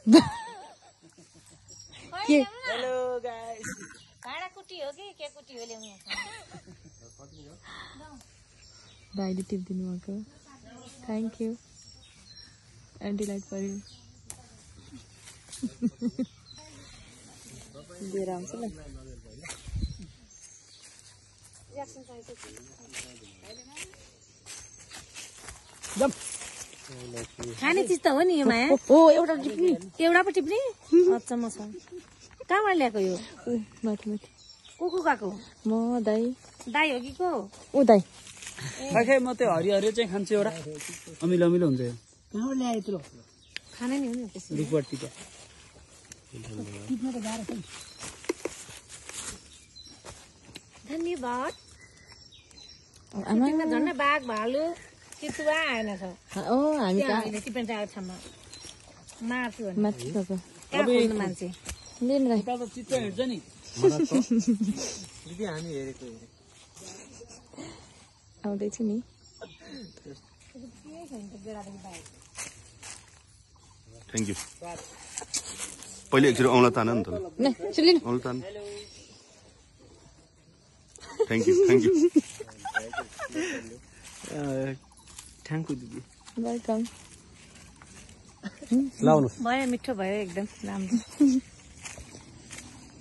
hello guys भाडा कुटी हो कि के कुटी हो ल्याउनु भाइले टिप दिनु भएको थ्याङ्क यू एन्टीलाई पऱ्यो लिएर आउँछ ल खाने चिज त हो नि यो माया ओ एउटा टिप्नी एउटा पो टिप्ने अच्छा म छ कहाँबाट ल्याएको यो माथि माथि को गएको म दाइ दाइ हो कि को ओ दाइ खाइ म त्यो हरियो हरियो चाहिँ खान्छु एउटा अमिलो अमिलो हुन्छ यो कहाँबाट ल्यायो त्यो खाना नि हो नि त्यसो रुखबाट टिप्छ टिप्न त गाह्रो छ धन्यवाद आमा झन् बाघ भालु चितुवा आएन छ ओ हामी त टिप्न जाएको ठाउँमा मार्छु माथि गएको कहाँ खोज्नु मान्छे लिन राइ उता त चित्त हिँड्छ नि दिदी हामी हेरेको आउँदैछु नि थ्याङ्क यू पहिले एकचोटि औँला तान नि त औँला तान थ्याङ्क यू थ्याङ्क यू दिदी वेलकम लाउनुहोस् भयो मिठो भयो एकदम राम्रो